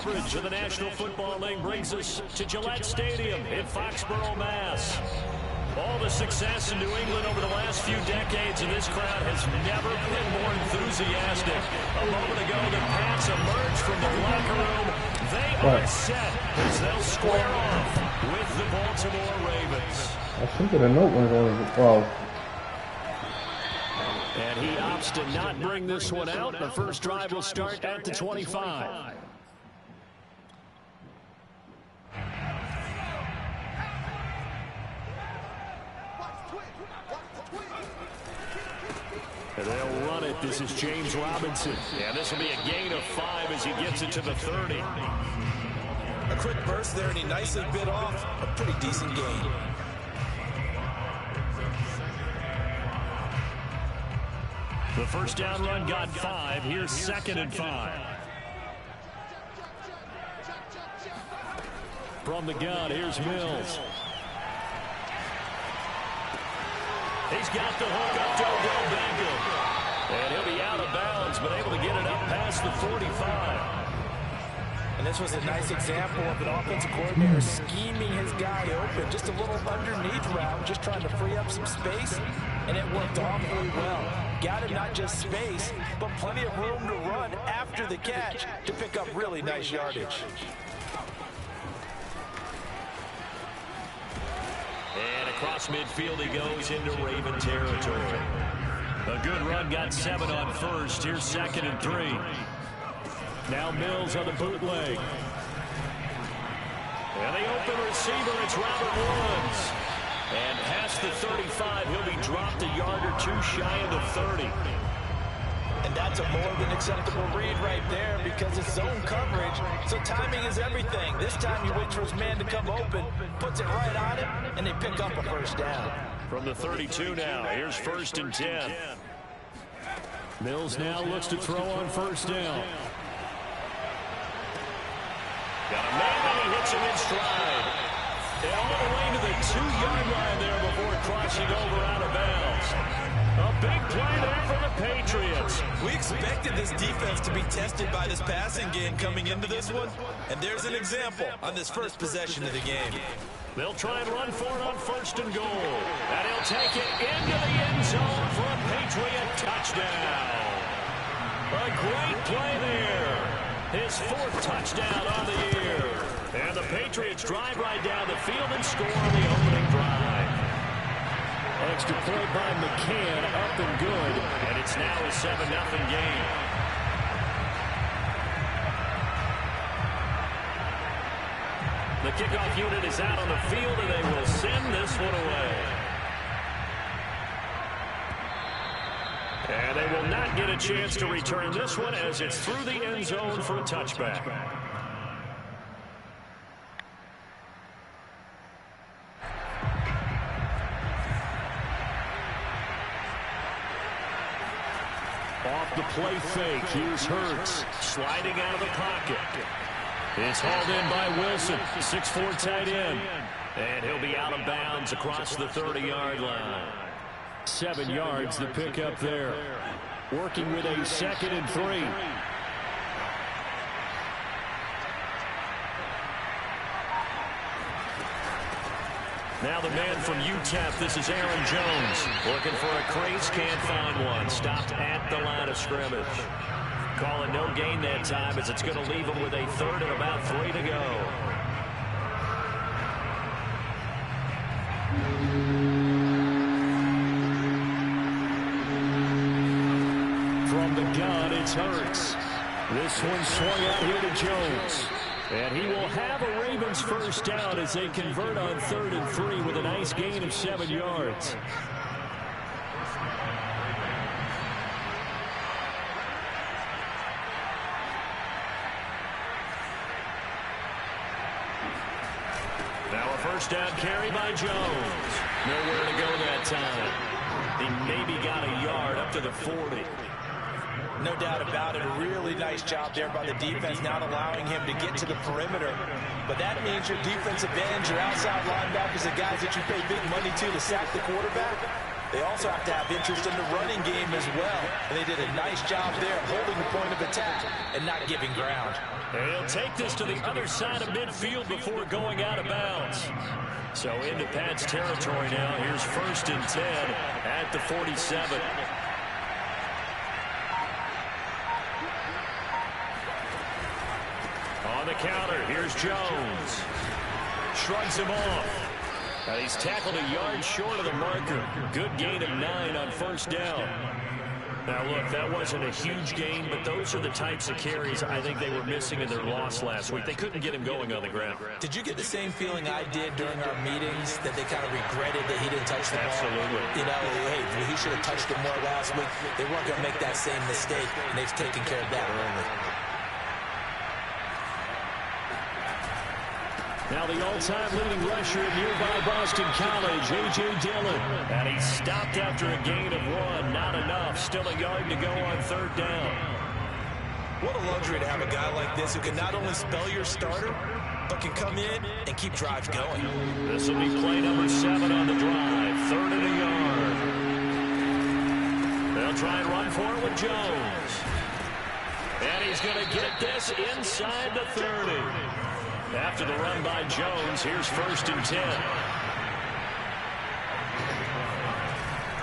coverage of the National Football League brings us to Gillette Stadium in Foxborough, Mass. All the success in New England over the last few decades, and this crowd has never been more enthusiastic. A moment ago, the Pats emerged from the locker room. They are set as they'll square off with the Baltimore Ravens. I think that a note went on as well. And he opts to not bring this one out. The first drive will start at the 25. And they'll run it. This is James Robinson. And this will be a gain of 5 as he gets it to the 30. A quick burst there, and he nicely bit off a pretty decent gain. The first down run got 5. Here's 2nd and 5. From the gun, here's Mills. He's got the hook up to Odell Beckham. And he'll be out of bounds, but able to get it up past the 45. And this was a nice example of an offensive coordinator scheming his guy open. Just a little underneath route, just trying to free up some space, and it worked awfully well. Got him not just space, but plenty of room to run after the catch to pick up really nice yardage. And across midfield he goes into Raven territory. A good run, got 7 on first. Here's 2nd and 3. Now Mills on the bootleg. And the open receiver, it's Robert Woods. And past the 35, he'll be dropped a yard or 2 shy of the 30. And that's a more than acceptable read right there because it's zone coverage, so timing is everything. This time he waits for his man to come open, puts it right on him, and they pick up a first down. From the 32 now, here's 1st and 10. Mills now looks to throw on first down. Got a man, and he hits him in stride. And all the way to the 2-yard line there before crossing over out of bounds. A big play there for the Patriots. We expected this defense to be tested by this passing game coming into this one, and there's an example on this first possession of the game. They'll try and run for it on 1st and goal. And he'll take it into the end zone for a Patriot touchdown. A great play there. His 4th touchdown on the year. And the Patriots drive right down the field and score on the opening drive. Extra point by McCann, up and good. And it's now a 7-0 game. The kickoff unit is out on the field, and they will send this one away. And they will not get a chance to return this one as it's through the end zone for a touchback. Off the play fake, here's Hurts, sliding out of the pocket. It's hauled in by Wilson, 6'4" tight end. And he'll be out of bounds across the 30-yard line. 7 yards the pick up there. Working with a 2nd and 3. Now the man from UTEP, this is Aaron Jones. Looking for a crease, can't find one. Stopped at the line of scrimmage. Calling no gain that time as it's going to leave him with a 3rd and about 3 to go. From the gun, it's Hurts. This one swung out here to Jones. And he will have a Ravens first down as they convert on 3rd and 3 with a nice gain of 7 yards. Now a first down carry by Jones. Nowhere to go that time. He maybe got a yard up to the 40. No doubt about it. A really nice job there by the defense, not allowing him to get to the perimeter. But that means your defensive ends, your outside linebackers, the guys that you pay big money to sack the quarterback, they also have to have interest in the running game as well. And they did a nice job there holding the point of attack and not giving ground. He'll take this to the other side of midfield before going out of bounds. So into Pat's territory now. Here's 1st and 10 at the 47. On the counter, here's Jones. Shrugs him off. He's tackled a yard short of the marker. Good gain of 9 on 1st down. Now, look, that wasn't a huge gain, but those are the types of carries I think they were missing in their loss last week. They couldn't get him going on the ground. Did you get the same feeling I did during our meetings, that they kind of regretted that he didn't touch the ball? Absolutely. You know, hey, he should have touched it more last week. They weren't going to make that same mistake, and they've taken care of that early. Now the all-time leading rusher at nearby Boston College, A.J. Dillon. And he stopped after a gain of 1. Not enough. Still a yard to go on 3rd down. What a luxury to have a guy like this who can not only spell your starter, but can come in and keep drives going. This will be play number 7 on the drive. 3rd and a yard. They'll try and run for it with Jones. And he's going to get this inside the 30. After the run by Jones, here's 1st and 10.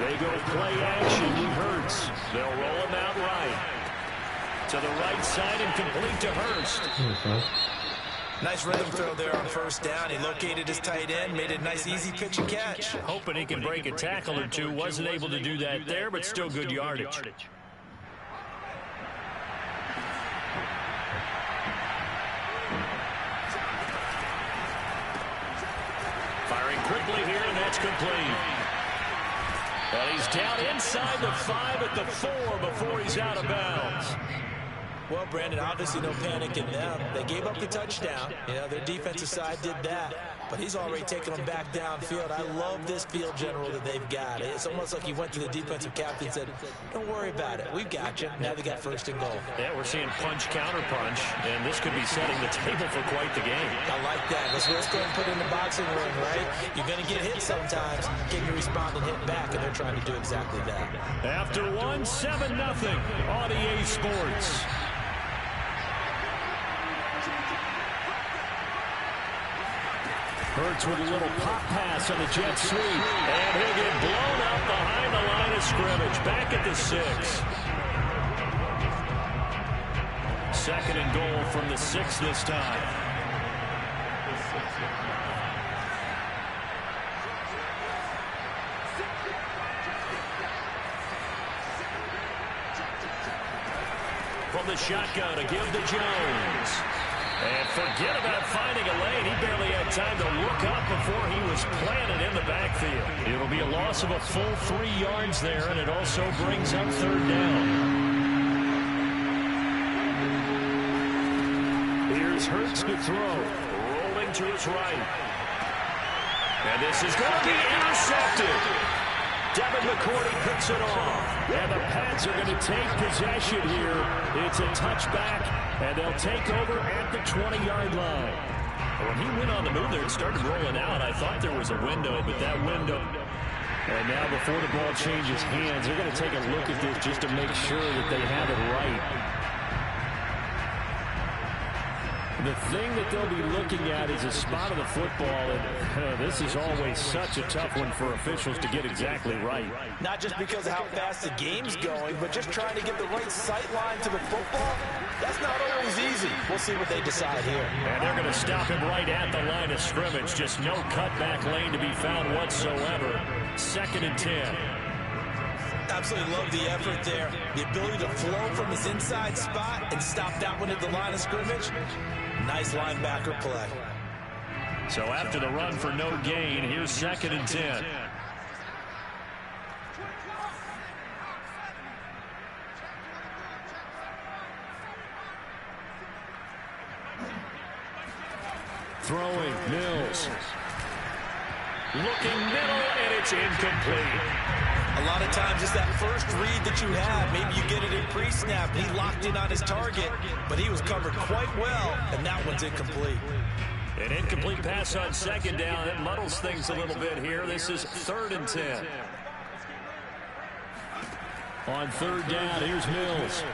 They go play action. He Hurts. They'll roll him out right. To the right side and complete to Hurst. Nice rhythm throw there on 1st down. He located his tight end, made a nice easy pitch and catch. Hoping he can break a tackle or two. Wasn't able to do that there, but still good yardage. Firing quickly here, and that's complete. And he's down inside the 5 at the 4 before he's out of bounds. Well, Brandon, obviously no panic in them. They gave up the touchdown. You know, their defensive side did that. But he's already taken them back downfield. I love this field general that they've got. It's almost like he went to the defensive captain and said, don't worry about it. We've got you. Now they got 1st and goal. Yeah, we're seeing punch, counter punch, and this could be setting the table for quite the game. I like that. Let's go and put in the boxing ring, right? You're going to get hit sometimes. Can you respond and hit back? And they're trying to do exactly that. After 1, 7-0 on EA Sports. Hurts with a little pop pass on the jet sweep. And he'll get blown out behind the line of scrimmage. Back at the 6. 2nd and goal from the 6 this time. From the shotgun to give to Jones. And forget about finding a lane. He barely had time to look up before he was planted in the backfield. It'll be a loss of a full 3 yards there, and it also brings up 3rd down. Here's Hurts to throw. Rolling to his right. And this is going to be intercepted. Devin McCourty picks it off. And the Pats are going to take possession here. It's a touchback, and they'll take over at the 20-yard line. When he went on the move there and started rolling out, I thought there was a window, but that window... And now before the ball changes hands, they're going to take a look at this just to make sure that they have it right. The thing that they'll be looking at is a spot of the football, and this is always such a tough one for officials to get exactly right. Not just because of how fast the game's going, but just trying to get the right sight line to the football. That's not always easy. We'll see what they decide here. And they're going to stop him right at the line of scrimmage. Just no cutback lane to be found whatsoever. 2nd and 10. Absolutely love the effort there. The ability to flow from his inside spot and stop that one at the line of scrimmage. Nice linebacker play. So after the run for no gain, here's 2nd and 10. Throwing, Mills. Looking middle, and it's incomplete. A lot of times it's that first read that you have. Maybe you get it in pre-snap. He locked in on his target, but he was covered quite well, and that one's incomplete. An incomplete pass on 2nd down. That muddles things a little bit here. This is 3rd and 10. On third down, here's Mills.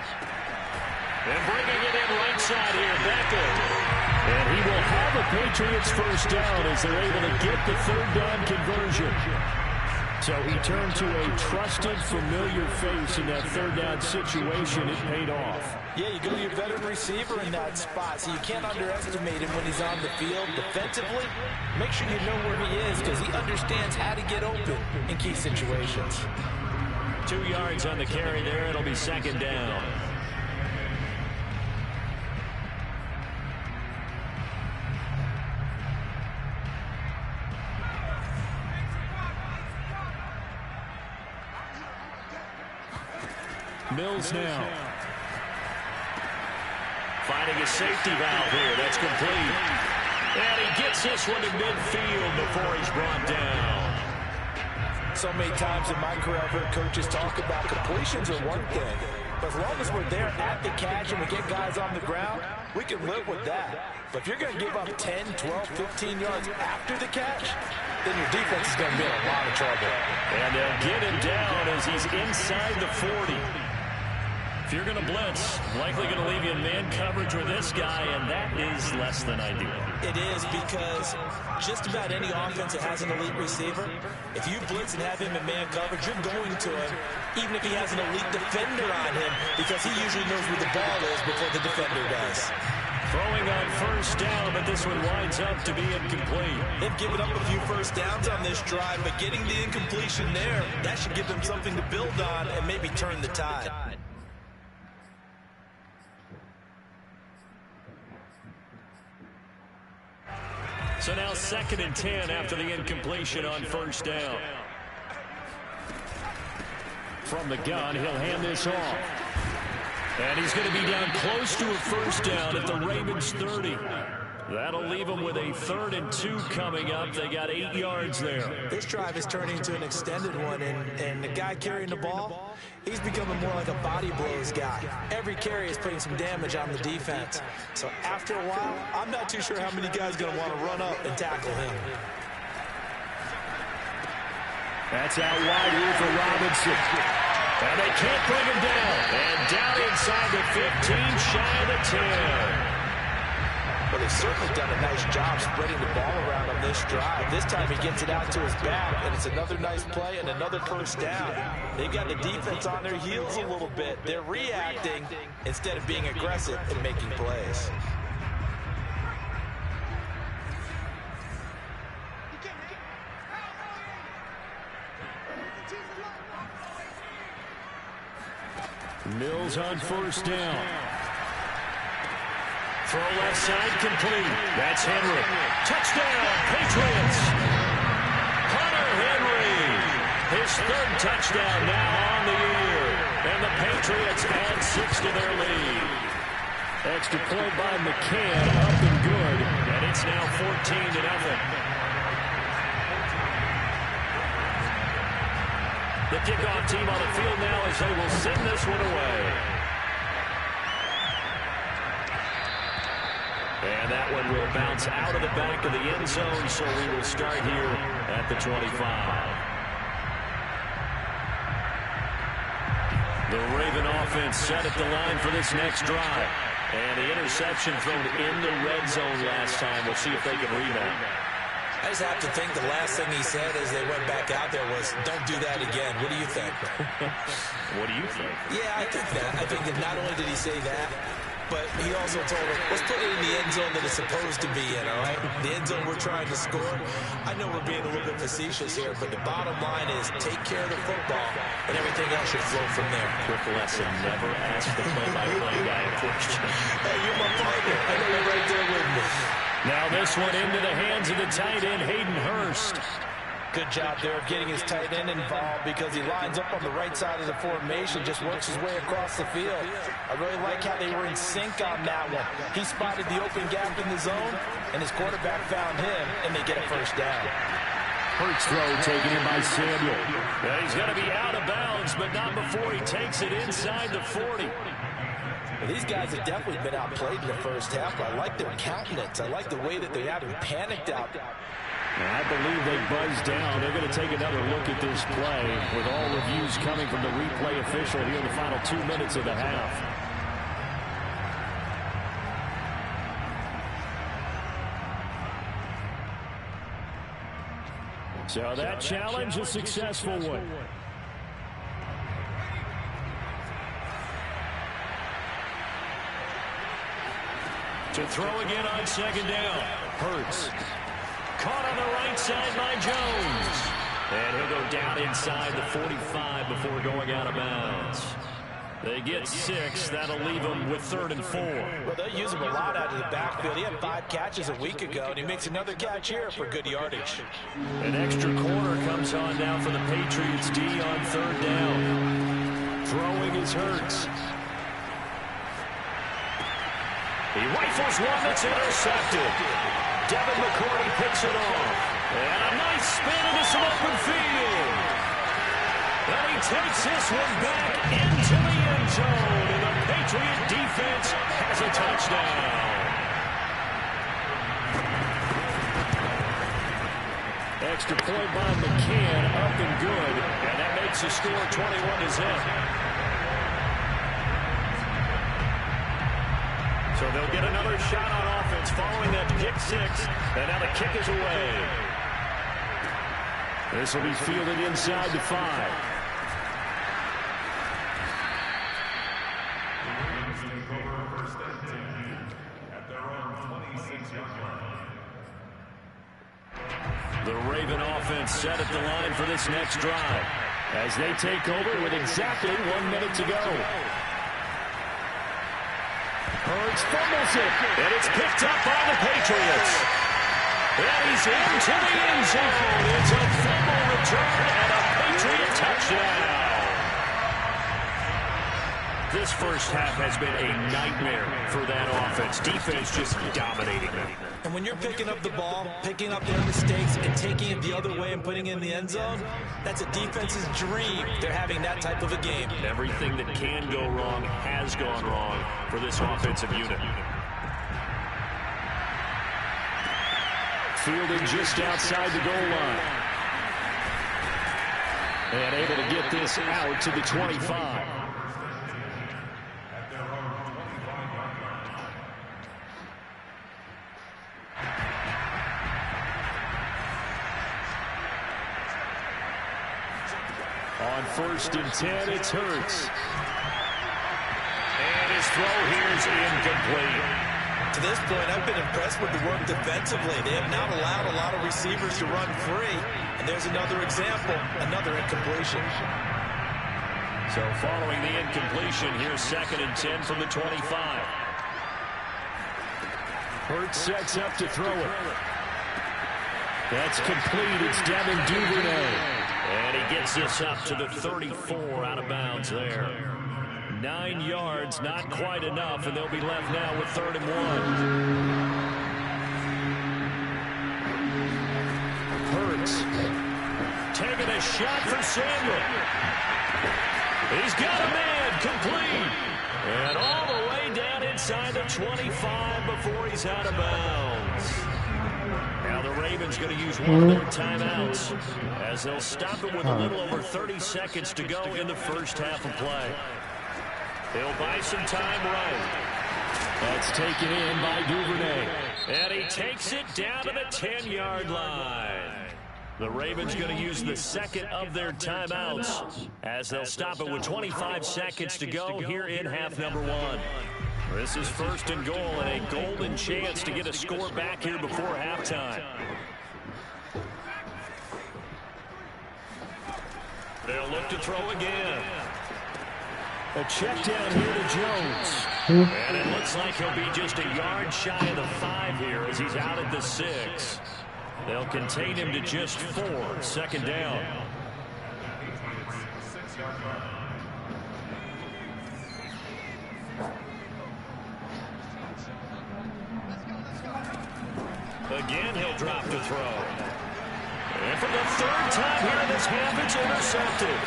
And bringing it in right side here, Beckham. And he will have a Patriots first down as they're able to get the third down conversion. So he turned to a trusted, familiar face in that third down situation. It paid off. Yeah, you go to your veteran receiver in that spot, so you can't underestimate him when he's on the field defensively. Make sure you know where he is because he understands how to get open in key situations. 2 yards on the carry there. It'll be second down. Mills now. Finding a safety valve here. That's complete. And he gets this one to midfield before he's brought down. So many times in my career, I've heard coaches talk about completions are one thing. But as long as we're there at the catch and we get guys on the ground, we can live with that. But if you're going to give up 10, 12, 15 yards after the catch, then your defense is going to be in a lot of trouble. And they'll get him down as he's inside the 40. If you're going to blitz, likely going to leave you in man coverage with this guy, and that is less than ideal. It is because just about any offense that has an elite receiver, if you blitz and have him in man coverage, you're going to him, even if he has an elite defender on him, because he usually knows where the ball is before the defender does. Throwing on first down, but this one winds up to be incomplete. They've given up a few first downs on this drive, but getting the incompletion there, that should give them something to build on and maybe turn the tide. So now 2nd and 10 after the incompletion on first down. From the gun, he'll hand this off. And he's going to be down close to a first down at the Ravens 30. That'll leave them with a 3rd and 2 coming up. They got 8 yards there. This drive is turning into an extended one, and the guy carrying the ball, he's becoming more like a body blows guy. Every carry is putting some damage on the defense. So after a while, I'm not too sure how many guys are going to want to run up and tackle him. That's out wide here for Robinson. And they can't bring him down. And down inside the 15, shy of the 10. Well, they've certainly done a nice job spreading the ball around on this drive. This time he gets it out to his back, and it's another nice play and another first down. They've got the defense on their heels a little bit. They're reacting instead of being aggressive and making plays. Mills on first down. Throw left side complete. That's Henry. Touchdown, Patriots. Hunter Henry. His 3rd touchdown now on the year. And the Patriots add 6 to their lead. Extra point by McCann, up and good. And it's now 14-0. The kickoff team on the field now as they will send this one away. And that one will bounce out of the back of the end zone, so we will start here at the 25. The Raven offense set at the line for this next drive. And the interception thrown in the red zone last time. We'll see if they can rebound. I just have to think the last thing he said as they went back out there was, don't do that again. What do you think? What do you think? Yeah, I think that. I think that not only did he say that, but he also told him, let's put it in the end zone that it's supposed to be in, all right? The end zone we're trying to score. I know we're being a little bit facetious here, but the bottom line is take care of the football, and everything else should flow from there. Quick lesson, never ask the play-by-play guy a question. Hey, you're my partner. I know you're right there with me. Now this one into the hands of the tight end, Hayden Hurst. Good job there of getting his tight end involved because he lines up on the right side of the formation, just works his way across the field. I really like how they were in sync on that one. He spotted the open gap in the zone, and his quarterback found him, and they get a first down. Hurts throw taken in by Samuel. Yeah, he's going to be out of bounds, but not before he takes it inside the 40. Well, these guys have definitely been outplayed in the first half, but I like their countenance. I like the way that they haven't panicked out. I believe they buzzed down. They're going to take another look at this play with all reviews coming from the replay official here in the final 2 minutes of the half. So that challenge, a successful one. To throw again on second down. Hurts. Caught on the right side by Jones. And he'll go down inside the 45 before going out of bounds. They get 6. That'll leave them with 3rd and 4. Well, they use him a lot out of the backfield. He had 5 catches a week ago, and he makes another catch here for good yardage. An extra corner comes on now for the Patriots D on 3rd down. Throwing is Hurts. He rifles one that's intercepted. Devin McCourty picks it off. And a nice spin into some open field. And he takes this one back into the end zone. And the Patriot defense has a touchdown. Extra point by McCann, up and good. And that makes the score 21-0. So they'll get another shot on offense following that pick 6. And now the kick is away. This will be fielded inside the 5. The Raven offense set at the line for this next drive as they take over with exactly 1 minute to go. Hurts fumbles it, and it's picked up by the Patriots. And he's into the end zone. It's a fumble return and a Patriot touchdown. This first half has been a nightmare for that offense. Defense just dominating them. And when you're picking up the ball, picking up their mistakes, and taking it the other way and putting it in the end zone, that's a defense's dream. They're having that type of a game. Everything that can go wrong has gone wrong for this offensive unit. Fielding just outside the goal line. And able to get this out to the 25. On 1st and 10, it's Hurts. And his throw here is incomplete. To this point, I've been impressed with the work defensively. They have not allowed a lot of receivers to run free. And there's another example, another incompletion. So following the incompletion, here's 2nd and 10 from the 25. Hurts sets up to throw it. That's complete. It's Devin Duvernay. And he gets this up to the 34 out of bounds there. 9 yards, not quite enough, and they'll be left now with 3rd and 1. Hurts taking a shot for Samuel. He's got a man, complete. And all the way down inside the 25 before he's out of bounds. Now the Ravens going to use one of their timeouts as they'll stop it with a little over 30 seconds to go in the first half of play. They'll buy some time right. That's taken in by Duvernay. And he takes it down to the 10-yard line. The Ravens going to use the second of their timeouts as they'll stop it with 25 seconds to go here in half number 1. This is 1st and goal and a golden chance to get a score back here before halftime. They'll look to throw again. A check down here to Jones. And it looks like he'll be just a yard shy of the 5 here as he's out at the 6. They'll contain him to just 4. 2nd down. Again, he'll drop to throw. And for the 3rd time here in this half, it's intercepted.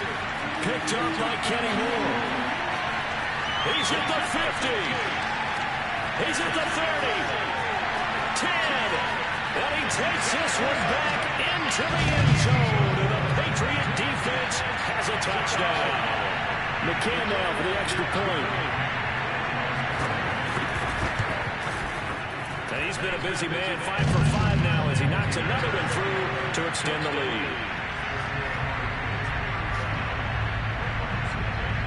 Picked up by Kenny Moore. He's at the 50. He's at the 30. 10. And he takes this one back into the end zone. And the Patriot defense has a touchdown. McCann now for the extra point. And he's been a busy man, 5 for 5 now as he knocks another one through to extend the lead.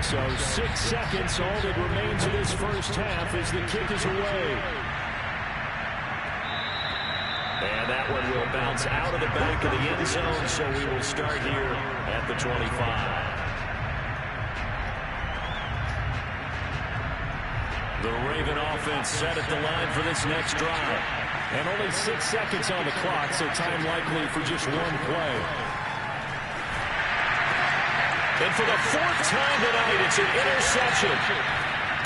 So 6 seconds, all that remains of this first half as the kick is away. And that one will bounce out of the back of the end zone, so we will start here at the 25. The Raven offense set at the line for this next drive. And only 6 seconds on the clock, so time likely for just one play. And for the 4th time tonight, it's an interception.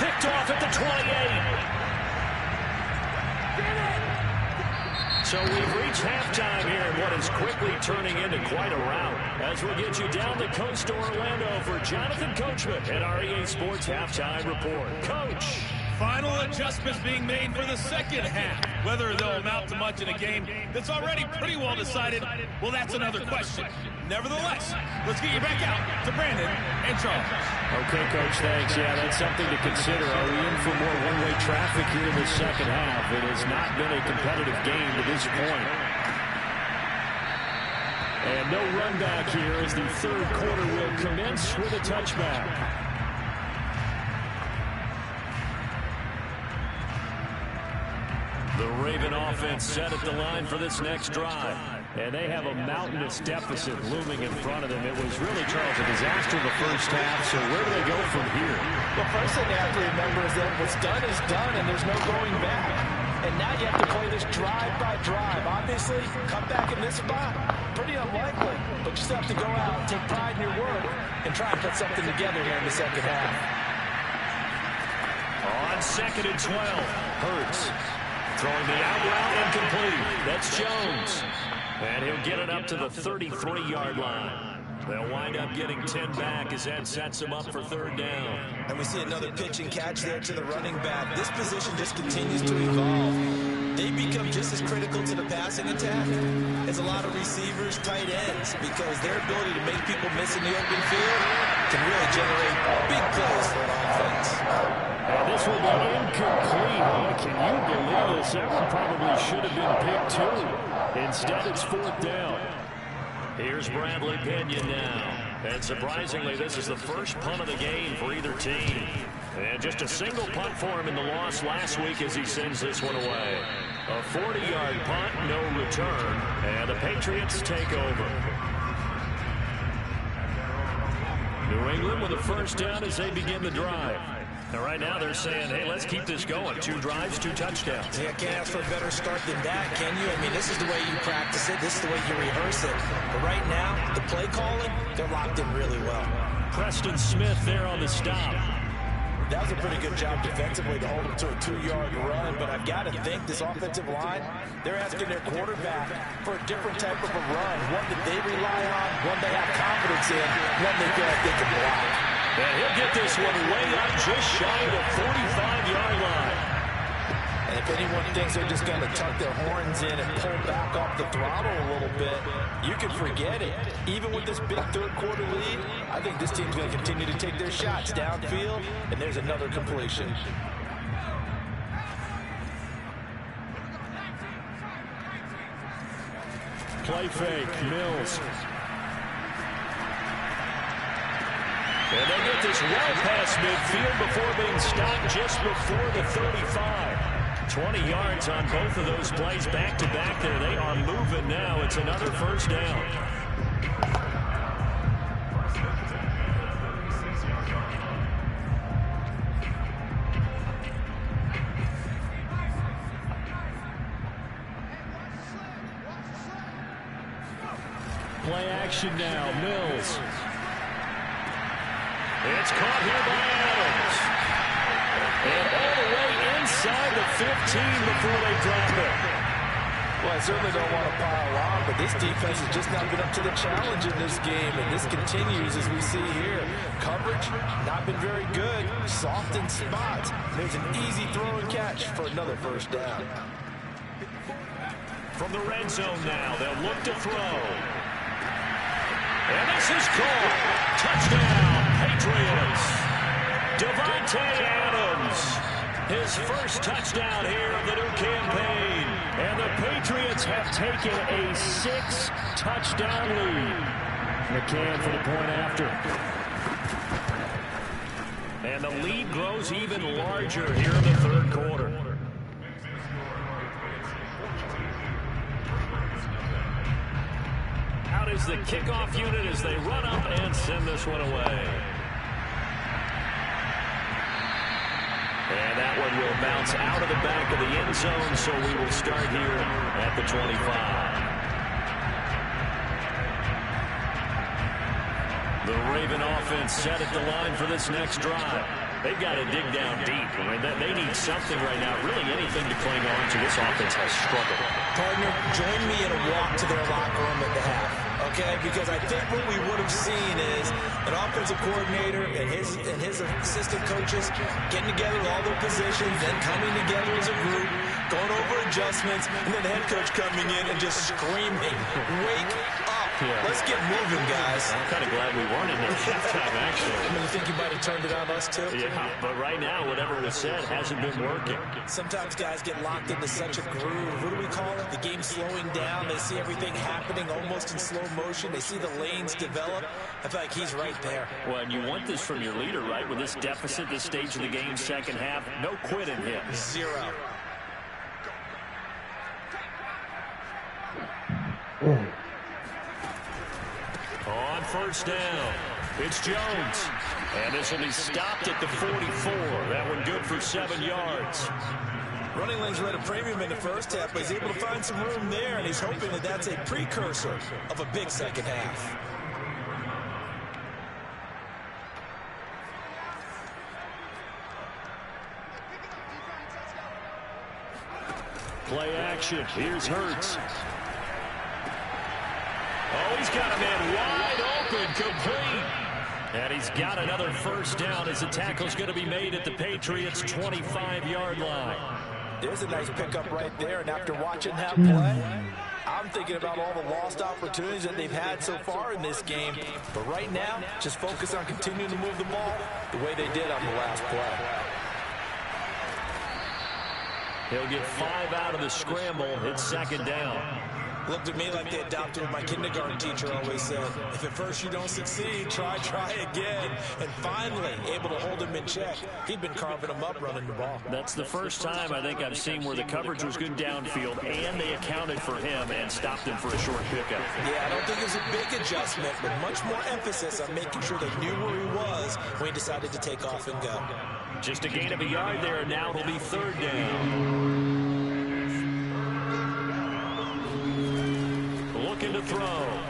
Picked off at the 28. So we've reached halftime here in what is quickly turning into quite a rout. As we'll get you down the coast to Orlando for Jonathan Coachman at our EA Sports Halftime Report. Coach. Final adjustments being made for the second half. Whether they'll amount to much in a game that's already pretty well decided, well, that's another question. Nevertheless, let's get you back out to Brandon and Charles. Okay, Coach, thanks. Yeah, that's something to consider. Are we in for more one-way traffic here in the second half? It has not been a competitive game to this point. And no run back here as the third quarter will commence with a touchback. The Raven offense set at the line for this next drive. And they have a mountainous deficit looming in front of them. It was really, Charles, a disaster in the first half, so where do they go from here? The first thing they have to remember is that what's done is done, and there's no going back. And now you have to play this drive by drive. Obviously, come back in this spot, pretty unlikely. But you still have to go out, take pride in your work, and try and put something together here in the second half. On 2nd and 12, Hurts. Throwing the out route incomplete. That's Jones. And he'll get it up to the 33-yard line. They'll wind up getting 10 back as that sets them up for 3rd down. And we see another pitch and catch there to the running back. This position just continues to evolve. They become just as critical to the passing attack as a lot of receivers, tight ends, because their ability to make people miss in the open field can really generate big plays for an offense. And this will be incomplete. Can you believe this? That one probably should have been picked too. Instead, it's 4th down. Here's Bradley Pinion now. And surprisingly, this is the first punt of the game for either team. And just a single punt for him in the loss last week as he sends this one away. A 40-yard punt, no return. And the Patriots take over. New England with a first down as they begin the drive. And right now they're saying, hey, let's keep this going. 2 drives, 2 touchdowns. Yeah, can't ask for a better start than that, can you? I mean, this is the way you practice it. This is the way you rehearse it. But right now, the play calling, they're locked in really well. Preston Smith there on the stop. That was a pretty good job defensively to hold him to a 2-yard run, but I've got to think this offensive line, they're asking their quarterback for a different type of a run, one that they rely on, one they have confidence in, one they feel like they can block. And he'll get this one way up just shy of the 45-yard line. And if anyone thinks they're just going to tuck their horns in and pull back off the throttle a little bit, you can forget it. Even with this big third-quarter lead, I think this team's going to continue to take their shots downfield, and there's another completion. Play fake, Mills. And they get this well past midfield before being stopped just before the 35. 20 yards on both of those plays back-to-back there. They are moving now. It's another first down. Play action now, Mills. It's caught here by Adams. And all the way inside the 15 before they drop it. Well, I certainly don't want to pile on, but this defense has just not been up to the challenge in this game, and this continues as we see here. Coverage, not been very good. Soft in spots. There's an easy throw and catch for another first down. From the red zone now, they'll look to throw. And this is caught. Touchdown, Patriots. Davante Adams. His first touchdown here of the new campaign. And the Patriots have taken a 6-touchdown lead. McCann for the point after. And the lead grows even larger here in the third quarter. Out is the kickoff unit as they run up and send this one away. And that one will bounce out of the back of the end zone, so we will start here at the 25. The Raven offense set at the line for this next drive. They've got to dig down deep. I mean, they need something right now, really anything to cling on to. This offense has struggled. Partner, join me in a walk to their locker room at the half, okay? Because I think what we would have seen is an offensive coordinator and his assistant coaches getting together all their positions, then coming together as a group, going over adjustments, and then the head coach coming in and just screaming, "Wake up. Let's get moving, guys." I'm kind of glad we weren't in there halftime, actually. You think you might have turned it on us, too? Yeah, but right now, whatever was said hasn't been working. Sometimes guys get locked into such a groove. What do we call it? The game's slowing down. They see everything happening almost in slow motion. They see the lanes develop. I feel like he's right there. Well, and you want this from your leader, right? With this deficit, this stage of the game, second half, no quitting him. Zero. On first down, it's Jones. And this will be stopped at the 44. That one good for 7 yards. Running lanes were at a premium in the first half, but he's able to find some room there, and he's hoping that that's a precursor of a big second half. Play action. Here's Hurts. Oh, he's got a man wide open, complete. And he's got another first down as the tackle's going to be made at the Patriots' 25-yard line. There's a nice pickup right there, and after watching that play, I'm thinking about all the lost opportunities that they've had so far in this game. But right now, just focus on continuing to move the ball the way they did on the last play. He'll get 5 out of the scramble. It's second down. Looked at me like they adopted what my kindergarten teacher always said. If at first you don't succeed, try again. And finally, able to hold him in check. He'd been carving him up running the ball. That's the first time I think I've seen where the coverage was good downfield, and they accounted for him and stopped him for a short pickup. Yeah, I don't think it was a big adjustment, but much more emphasis on making sure they knew where he was when he decided to take off and go. Just a gain of a yard there, and now it'll be third down. Looking to throw.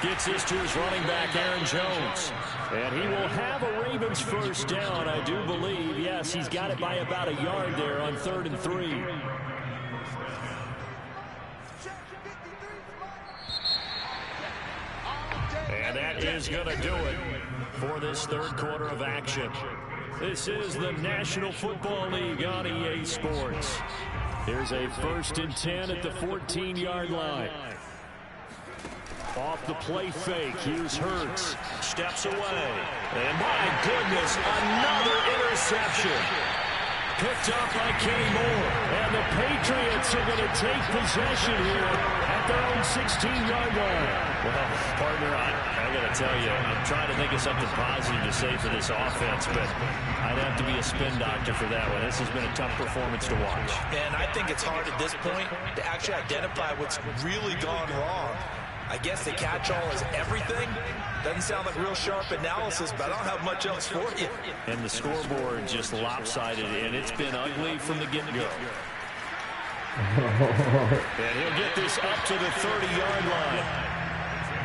Gets this to his running back, Aaron Jones. And he will have a Ravens first down, I do believe. Yes, he's got it by about a yard there on 3rd and 3. And that is going to do it for this third quarter of action. This is the National Football League on EA Sports. Here's a 1st and 10 at the 14-yard line. Off the play fake, here's Hurts. Steps away. And my goodness, another interception. Picked up by Kenny Moore. And the Patriots are going to take possession here at their own 16-yard line. Well, partner, I got to tell you, I'm trying to think of something positive to say for this offense, but I'd have to be a spin doctor for that one. This has been a tough performance to watch. And I think it's hard at this point to actually identify what's really gone wrong. I guess the catch-all is everything. Doesn't sound like real sharp analysis, but I don't have much else for you. And the scoreboard just lopsided, and it's been ugly from the get-go. And he'll get this up to the 30-yard line.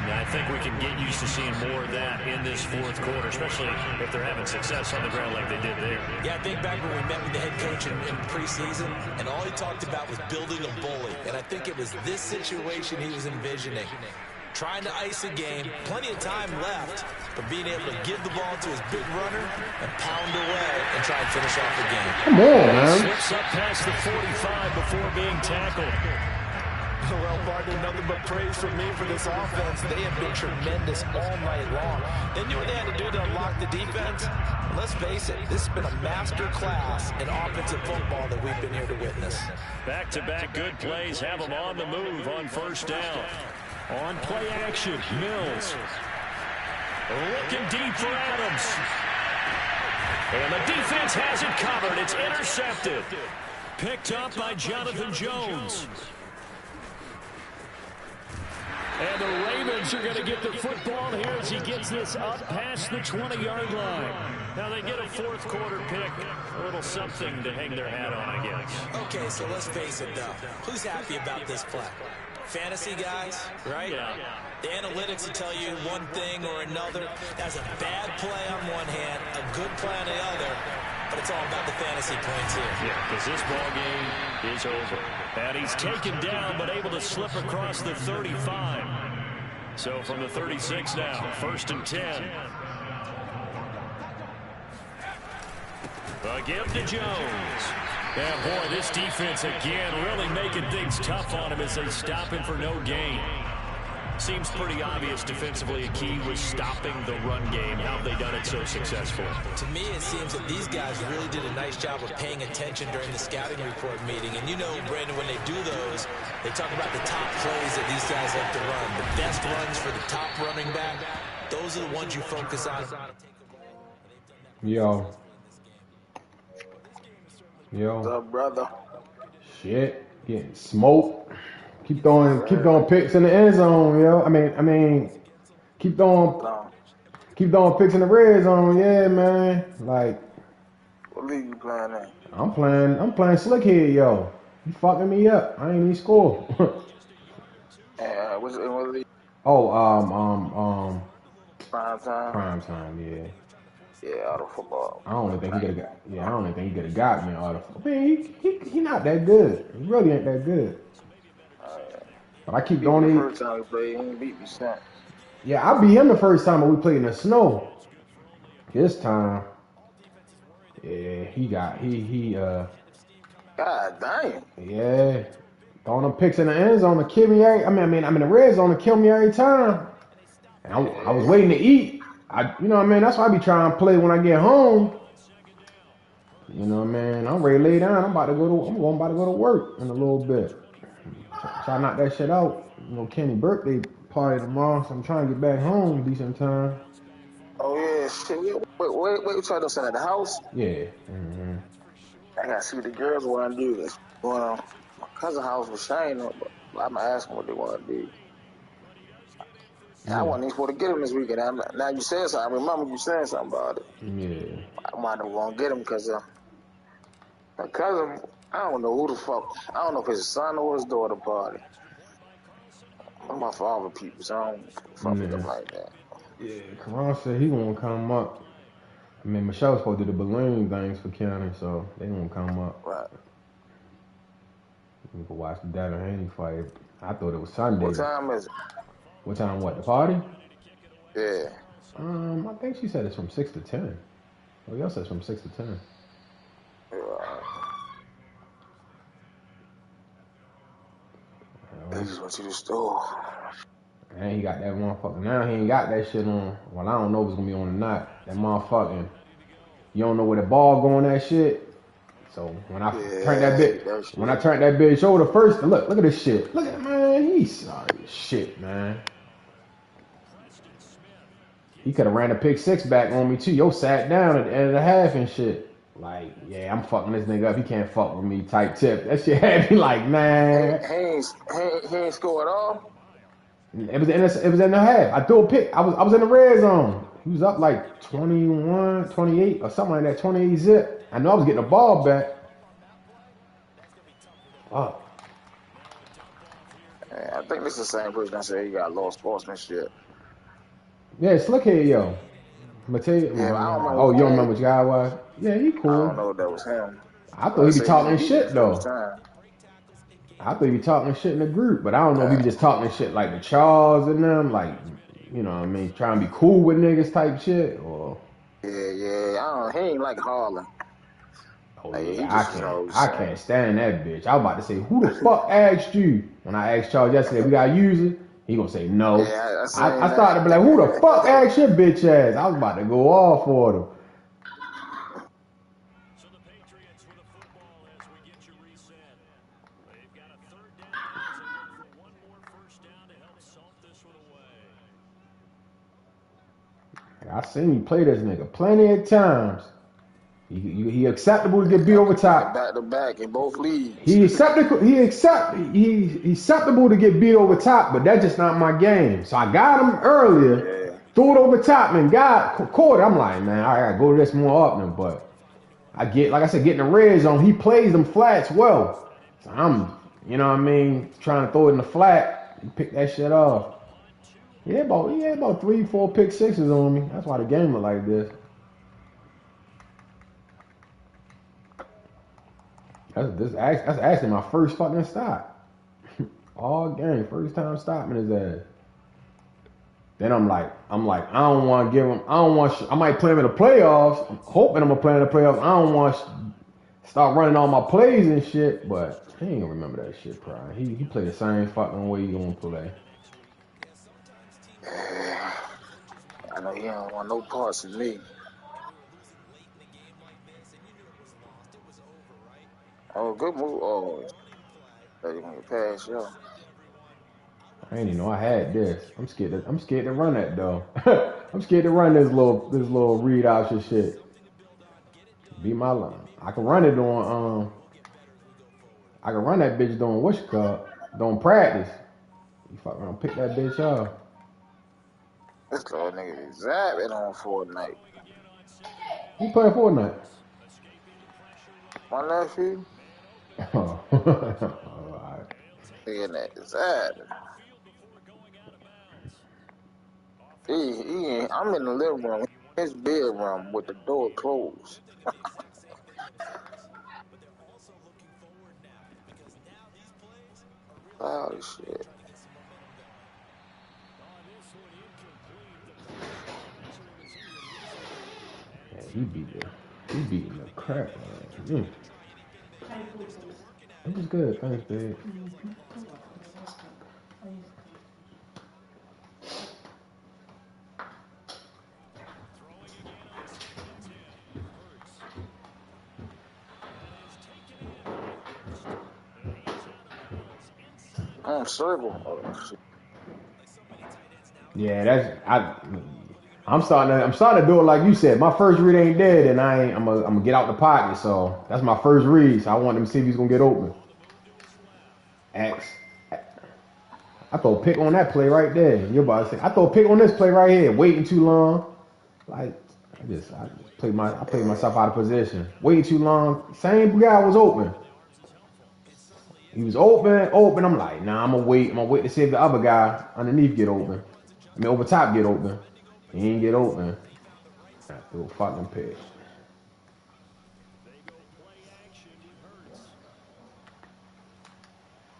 And I think we can get used to seeing more of that in this fourth quarter, especially if they're having success on the ground like they did there. Yeah, I think back when we met with the head coach in preseason, and all he talked about was building a bully. And I think it was this situation he was envisioning. trying to ice the game, plenty of time left, but being able to give the ball to his big runner and pound away and try and finish off the game. Come on, man. Slips up past the 45 before being tackled. Well, partner, nothing but praise from me for this offense. They have been tremendous all night long. They knew what they had to do to unlock the defense. Let's face it, this has been a master class in offensive football that we've been here to witness. Back-to-back good plays have them on the move on first down. On play action, Mills. Looking deep for Adams. And the defense has it covered. It's intercepted. Picked up by Jonathan Jones. And the Ravens are going to get the football here as he gets this up past the 20-yard line. Now they get a fourth quarter pick. A little something to hang their hat on, I guess. Okay, so let's face it, though. Who's happy about this play? Fantasy guys, right? Yeah. The analytics will tell you one thing or another. That's a bad play on one hand, a good play on the other. But it's all about the fantasy points here. Yeah, because this ball game is over. And he's taken down, but able to slip across the 35. So from the 36 now, 1st and 10. A give to Jones. And boy, this defense again really making things tough on him as they stop him for no gain. Seems pretty obvious defensively a key was stopping the run game. How have they done it so successfully? To me, it seems that these guys really did a nice job of paying attention during the scouting report meeting. And you know, Brandon, when they do those, they talk about the top plays that these guys like to run. The best runs for the top running back, those are the ones you focus on. Yo. What's up, brother? Shit. Getting smoked. Keep throwing picks in the end zone, yo. I mean, keep throwing picks in the red zone, yeah, man. Like, what league you playing in? I'm playing slick here, yo. You fucking me up. I ain't even score. What league? Oh, Prime time. prime time, yeah. Yeah, auto football. I don't think he could have got. Yeah, I don't even think he could have got me all the. I mean, he not that good. He really ain't that good. But I keep going The in. first time we played, he ain't beat me since. Yeah, I beat him the first time we played in the snow. This time, yeah, God damn. yeah, throwing them picks in the end zone to kill me. I'm in the red zone to kill me every time. And I was waiting to eat. You know what I mean? That's why I be trying to play when I get home. You know what I mean? I'm ready to lay down. I'm about to go to work in a little bit. Try to knock that shit out. You know, Kenny's birthday party tomorrow, so I'm trying to get back home decent time. Oh, yeah, shit. Wait, you trying to send at the house? Yeah. Mm-hmm. I gotta see what the girls want to do. That's going on. My cousin's house was Shane, but I'm gonna ask them what they want to do. I wasn't even supposed to get him this weekend. Now you said something. I remember you saying something about it. Yeah. I might have gonna get him because my cousin, I don't know who the fuck. I don't know if it's his son or his daughter party. I'm my father people, so I don't fuck with them like that. Yeah, Karan said he won't come up. I mean, Michelle's supposed to do the balloon things for County, so they won't come up. Right. We can watch the Devin Haney fight. I thought it was Sunday. What time is it? What time? What, the party? Yeah. I think she said it's from 6 to 10. Oh, y'all said it's from 6 to 10. They just went to the store. And he got that motherfucker. Now he ain't got that shit on. Well, I don't know if it's gonna be on or not. That motherfucking. You don't know where the ball going, that shit. So when I turned that bitch over first, look at this shit. Look at man, he's sorry as shit, man. He could have ran a pick six back on me too. Yo sat down at the end of the half and shit. Like, yeah, I'm fucking this nigga up. He can't fuck with me type tip. That shit had me like, man. He ain't score at all? It was in the half. I threw a pick. I was in the red zone. He was up like 21, 28 or something like that, 28 zip. I know I was getting the ball back. Fuck. I think this is the same person that said he got low sportsmanship. Yeah, Slickhead, yo. Mateo. Yeah, I don't know. Oh, you don't remember which guy it was? Yeah, he cool. I don't know if that was him. I thought he be talking shit though. I thought you talking shit in the group, but I don't know if you just talking shit like the Charles and them, like, you know what I mean, trying to be cool with niggas type shit, or. Yeah. He ain't like Harlan. Oh Like, he yeah, just, I can't stand that bitch. I was about to say, who the fuck asked you? When I asked Charles yesterday, we got users. He gonna say no. Yeah, I started to be like, who the fuck asked your bitch ass? I was about to go off for them. So the Patriots with a football as we get you reset. They've got a third down as they look for one more first down to help salt this one away. I seen you play this nigga plenty of times. He acceptable to get beat over top. Back to back in both leagues. He acceptable to get beat over top, but that's just not my game. So I got him earlier, threw it over top, and caught it. I'm like, man, I gotta go to this more often. But like I said, getting the red zone, he plays them flats well. So I'm, you know what I mean, trying to throw it in the flat, and pick that shit off. He had about 3-4 pick sixes on me. That's why the game look like this. That's actually my first fucking stop. All game, first time stopping his ass. Then I'm like, I don't want to give him. I might play him in the playoffs. I'm hoping I'm gonna play in the playoffs. I don't want to start running all my plays and shit. But he ain't gonna remember that shit, probably. He play the same fucking way he gonna play. I know he don't want no parts of me. Oh, good move. Oh, you gonna get past, yo. I didn't even know I had this. I'm scared to run that though. I'm scared to run this little read option shit. Be my line. I can run it on I can run that bitch doing what's it called? Doing practice. You fuck around, pick that bitch up. This little nigga is zapping on Fortnite. Who playing Fortnite? My nephew. Oh. Alright. Nigga that zapping. I'm in the living room, his bedroom with the door closed. Oh shit. Yeah, he beating the crap out of him. It was good, thanks, babe. Circle. Yeah, I'm starting to do it like you said. My first read ain't dead, and I'm gonna get out the pocket. So that's my first read. So I want him to see if he's gonna get open. I throw a pick on that play right there. You're about to say I throw a pick on this play right here. Waiting too long, like I played myself out of position. Waiting too long. Same guy was open. He was open. I'm like, nah, I'm gonna wait to see if the other guy underneath get open. I mean, over top get open. He ain't get open. I threw a fucking pick.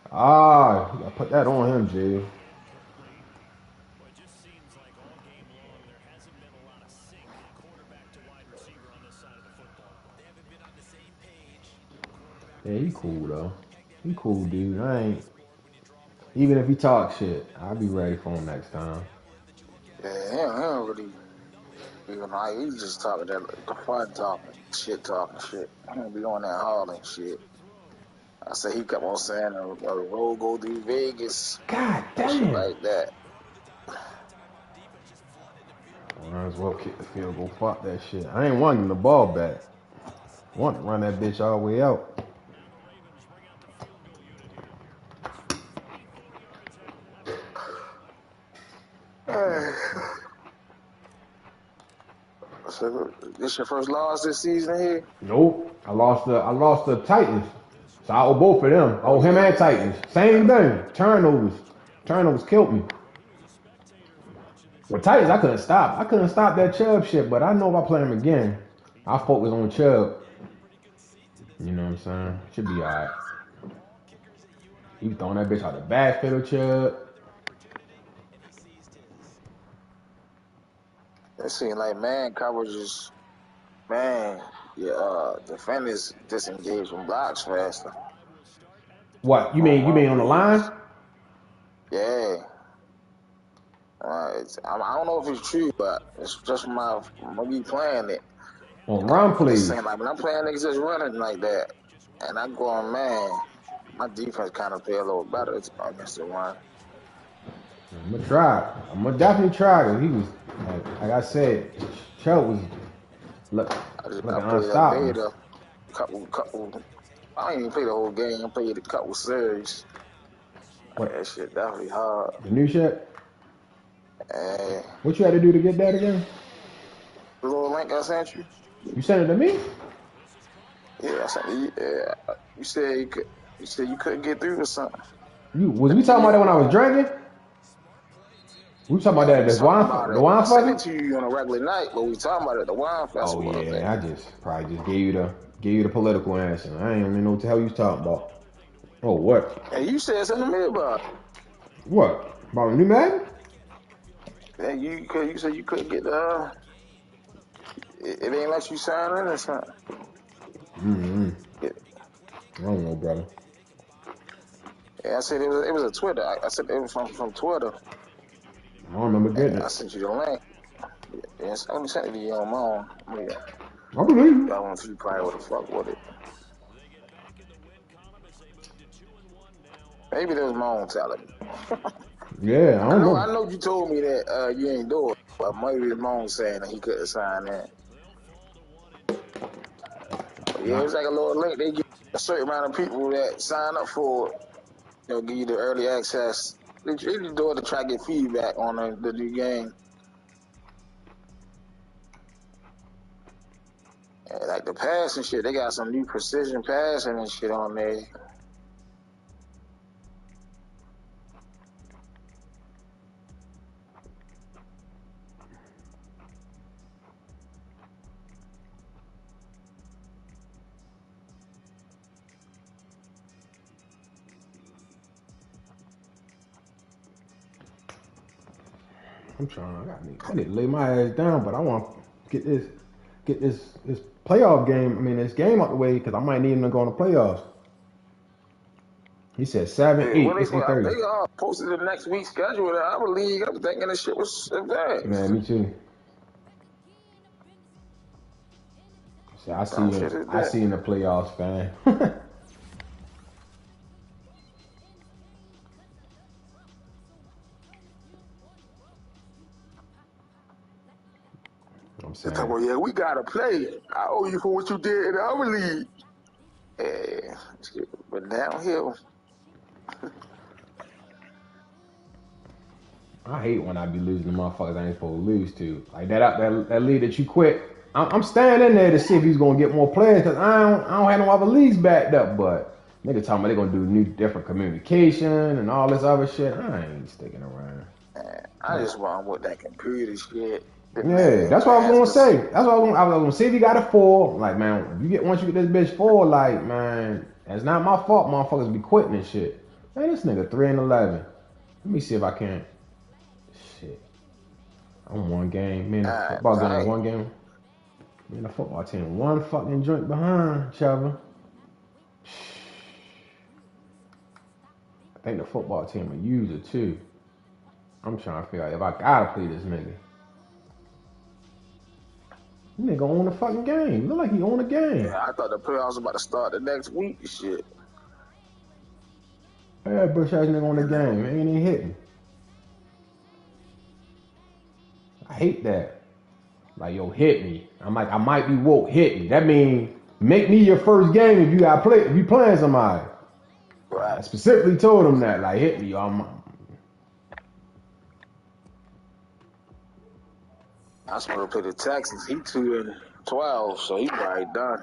You gotta put that on him, Jay. Yeah, he cool though. He cool, dude. Even if he talk shit, I'll be ready for him next time. Yeah, he don't really, he's just talking that, the fun talking, shit. He don't be on that hauling shit. I say he kept on saying a road go through Vegas. God damn. Shit like that. I might as well kick the field goal. Fuck that shit. I ain't wanting the ball back. I want to run that bitch all the way out. So this your first loss this season here? Nope. I lost the Titans. So I owe both of them. I owe him and Titans. Same thing. Turnovers killed me. With Titans, I couldn't stop. I couldn't stop that Chubb shit, but I know if I play him again, I'll focus on Chubb. You know what I'm saying? Should be alright. He was throwing that bitch out the backfield, Chubb. It seemed like man coverage is man. Yeah, defenders disengage from blocks faster. What you mean? You mean on the line? Yeah. I don't know if it's true, but it's just me playing it. On run It's plays. saying like when I'm playing niggas just running like that, and I'm going, man, my defense kind of play a little better against the run. I'm gonna try. I'm gonna definitely try it. He was like I said, Chubb was looking unstoppable. Couple. I ain't even play the whole game. I played a couple series. What? That shit definitely hard. The new shit? What you had to do to get that again? The little link I sent you. You sent it to me? Yeah, I sent you. Yeah, you said you couldn't get through or something. Was we talking about that when I was drinking? We talking about that the wine I sent it to you on a regular night, but we talking about it at the wine festival. Oh yeah, I just probably just gave you the political answer. I ain't even know what the hell you was talking about. Oh what? And you said something to me about it. What? About the new Madden? Yeah, you said you couldn't get it ain't let you sign in or something. Yeah. I don't know, brother. Yeah, I said it was a Twitter. I said it was from Twitter. I don't remember getting it. I sent you the link. Yeah, I only sent it to you on my own. Yeah. I believe you. I want you probably would have fucked with it. Maybe that was my own talent. Yeah, I don't know. I know you told me that you ain't do it, but maybe it's my own saying that he couldn't sign that. Yeah, it's like a little link. They give a certain amount of people that sign up for it. They'll give you the early access. They usually do it to try to get feedback on the new game. Yeah, like the pass and shit, they got some new precision passing and shit on there. I'm trying. I need to lay my ass down, but I want to get this playoff game. I mean, this game out the way because I might need him to go in the playoffs. He said 7, 8. It's 8:30. They all posted the next week's schedule. I believe I'm thinking this shit was advanced. Man, me too. So I see you in the playoffs, fan. I'm saying. Well, yeah, we gotta play. I owe you for what you did in our league. Yeah, but downhill. I hate when I be losing to motherfuckers I ain't supposed to lose to. Like that league that you quit. I'm staying in there to see if he's gonna get more players because I don't have no other leagues backed up. But nigga talking about they gonna do different communication and all this other shit. I ain't sticking around. Man, I just want with that computer shit. Yeah, that's what I was gonna say. That's what I was gonna see if he got a 4. Like, man, once you get this bitch 4, like, man, it's not my fault. Motherfuckers be quitting and shit. Man, this nigga 3-11. Let me see if I can. Shit, I'm one game. Man, the football game, one game. Man, the football team, one fucking joint behind, Trevor. I think the football team a user too. I'm trying to figure out if I gotta play this nigga. This nigga own the fucking game. Look like he own the game. Yeah, I thought the playoffs was about to start the next week. Shit. Yeah, Bush ass nigga on the game. Ain't even hitting. I hate that. Like, yo, hit me. I'm like, I might be woke. Hit me. That means make me your first game if you got play. If you playing somebody. Right. I specifically told him that. Like, hit me. I'm supposed to play the Texans. He 2-12, so he probably done.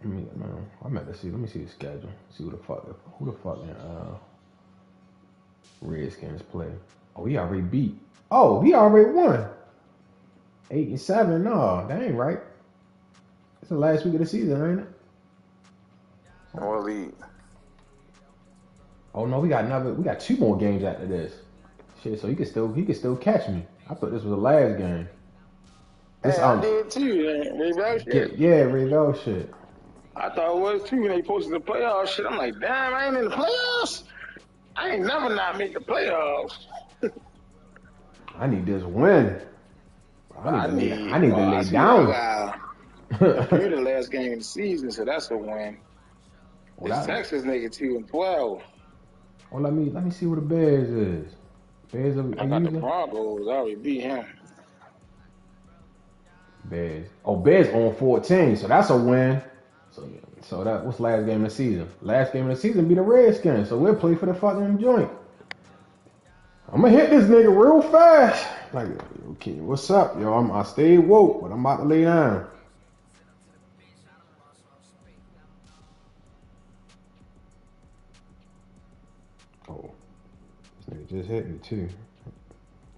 I meant to see. Let me see the schedule. See who the fuck Redskins play. Oh, he already beat. Oh, he already won. 8-7. No, that ain't right. It's the last week of the season, ain't it? What league? Oh no, we got 2 more games after this. Shit, so he could still catch me. I thought this was the last game. This Hey, I did too. Revolt shit. Revo shit. I thought it was too when they posted the playoffs shit. I'm like, damn, I ain't in the playoffs. I ain't never not make the playoffs. I need this win. I need to lay I see down. You're the last game of the season, so that's a win. It's Texas nigga 2-12. Oh, let me see what the Bears is. Bears are I got using the Broncos. I already beat him. Bears. Oh, Bears on 14, so that's a win. So that what's last game of the season? Last game of the season be the Redskins, so we'll play for the fucking joint. I'm gonna hit this nigga real fast. Like, okay, what's up, yo? I stayed woke, but I'm about to lay down. Oh, this nigga just hit me too.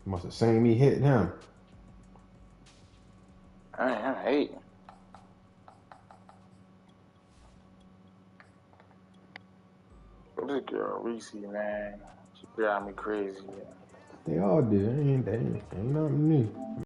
Must have seen me hitting him. I hate. What this girl, Reese, man? She drive me crazy. They all did. Ain't nothing new.